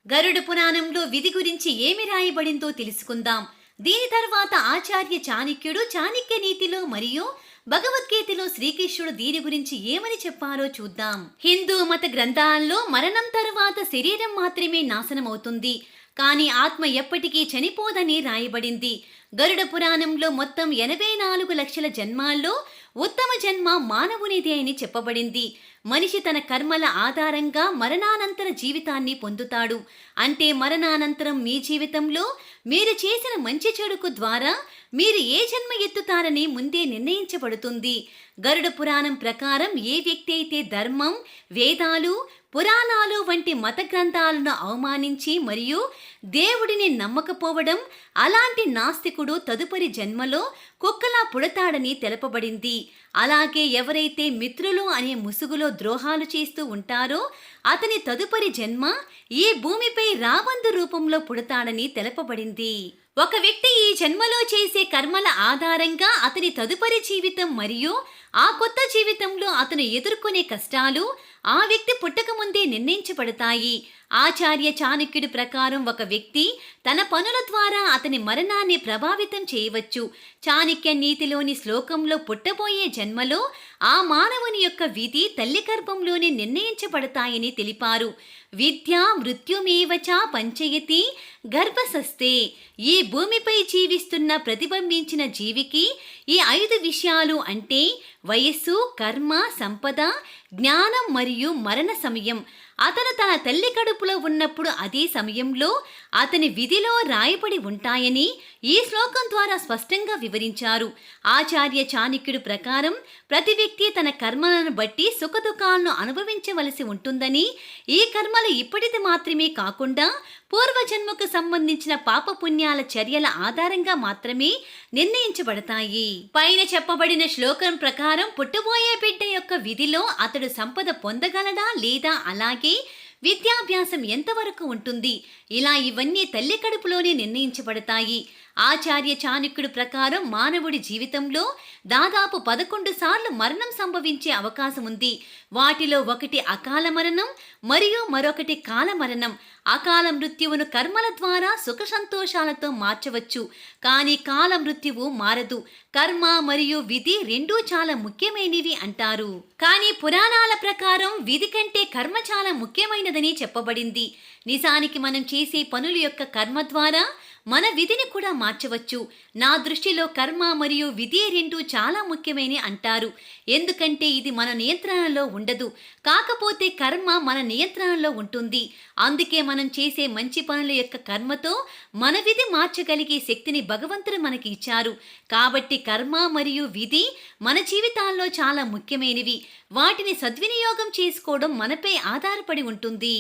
గరుడ పురాణంలో విధి గురించి ఏమి రాయబడిందో తెలుసుకుందాం. దీని తర్వాత ఆచార్య చాణక్యుడు చాణక్య నీతిలో మరియు భగవద్గీతలో శ్రీకృష్ణుడు దీని గురించి ఏమని చెప్పారో చూద్దాం. హిందూ మత గ్రంథాల్లో మరణం తర్వాత శరీరం మాత్రమే నాశనమవుతుంది, కానీ ఆత్మ ఎప్పటికీ చనిపోదని రాయబడింది. గరుడ పురాణంలో మొత్తం 84 లక్షల జన్మాల్లో ఉత్తమ జన్మ మానవునిదే అని చెప్పబడింది. మనిషి తన కర్మల ఆధారంగా మరణానంతర జీవితాన్ని పొందుతాడు. అంటే మరణానంతరం మీ జీవితంలో మీరు చేసిన మంచి చెడుకు ద్వారా మీరు ఏ జన్మ ఎత్తుతారని ముందే నిర్ణయించబడుతుంది. గరుడ పురాణం ప్రకారం ఏ వ్యక్తి అయితే ధర్మం, వేదాలు, పురాణాలు వంటి మత గ్రంథాలను అవమానించి మరియు దేవుడిని నమ్మకపోవడం, అలాంటి నాస్తికుడు తదుపరి జన్మలో కుక్కలా పుడతాడని తెలపబడింది. అలాగే ఎవరైతే మిత్రులు అనే ముసుగులో ద్రోహాలు చేస్తూ ఉంటారో అతని తదుపరి జన్మ ఈ భూమిపై రాబందు రూపంలో పుడతాడని తెలపబడింది. ఒక వ్యక్తి ఈ జన్మలో చేసే కర్మల ఆధారంగా అతని తదుపరి జీవితం మరియు ఆ కొత్త జీవితంలో అతను ఎదుర్కొనే కష్టాలు ఆ వ్యక్తి పుట్టకముందే నిర్ణయించబడతాయి. ఆచార్య చాణక్యుడి ప్రకారం ఒక వ్యక్తి తన పనుల ద్వారా అతని మరణాన్ని ప్రభావితం చేయవచ్చు. చాణక్య నీతిలోని శ్లోకంలో పుట్టబోయే జన్మలో ఆ మానవుని యొక్క విధి తల్లి గర్భంలోనే నిర్ణయించబడతాయని తెలిపారు. విద్య మృత్యుమేవచ పంచయతి గర్భసస్తే. ఈ భూమిపై జీవిస్తున్న ప్రతిబింబించిన జీవికి ఈ 5 విషయాలు అంటే వయస్సు, కర్మ, సంపద, జ్ఞానం మరియు మరణ సమయం. అతను తన తల్లి కడుపులో ఉన్నప్పుడు అదే సమయంలో అతని విధిలో రాయబడి ఉంటాయని ఈ శ్లోకం ద్వారా స్పష్టంగా వివరించారు. ఆచార్య చాణక్యుడి ప్రకారం ప్రతి వ్యక్తి తన కర్మలను బట్టి సుఖదుఖాలను అనుభవించవలసి ఉంటుందని, ఈ కర్మలు ఇప్పటిది మాత్రమే కాకుండా పూర్వజన్మకు సంబంధించిన పాపపుణ్యాల చర్యల ఆధారంగా మాత్రమే నిర్ణయించబడతాయి. పైన చెప్పబడిన శ్లోకం ప్రకారం పుట్టబోయే బిడ్డ యొక్క విధిలో అతడు సంపద పొందగలడా లేదా, అలాగే విద్యాభ్యాసం ఎంతవరకు ఉంటుంది, ఇలా ఇవన్నీ తల్లి కడుపులోనే నిర్ణయించబడతాయి. ఆచార్య చాణక్యుడి ప్రకారం మానవుడి జీవితంలో దాదాపు 11 సార్లు మరణం సంభవించే అవకాశం ఉంది. వాటిలో ఒకటి అకాల మరణం మరియు మరొకటి కాల మరణం. అకాల మృత్యువును కర్మల ద్వారా సుఖ సంతోషాలతో మార్చవచ్చు, కానీ కాల మృత్యువు మారదు. కర్మ మరియు విధి రెండూ చాలా ముఖ్యమైనవి అంటారు. కానీ పురాణాల ప్రకారం విధి కంటే కర్మ చాలా ముఖ్యమైనదని చెప్పబడింది. నిజానికి మనం చేసే పనుల యొక్క కర్మ ద్వారా మన విధిని కూడా మార్చవచ్చు. నా దృష్టిలో కర్మ మరియు విధి రెండూ చాలా ముఖ్యమని అంటారు, ఎందుకంటే ఇది మన నియంత్రణలో ఉండదు, కాకపోతే కర్మ మన నియంత్రణలో ఉంటుంది. అందుకే మనం చేసే మంచి పనుల యొక్క కర్మతో మన విధి మార్చగలిగే శక్తిని భగవంతుడు మనకి ఇచ్చారు. కాబట్టి కర్మ మరియు విధి మన జీవితాల్లో చాలా ముఖ్యమైనవి. వాటిని సద్వినియోగం చేసుకోవడం మనపై ఆధారపడి ఉంటుంది.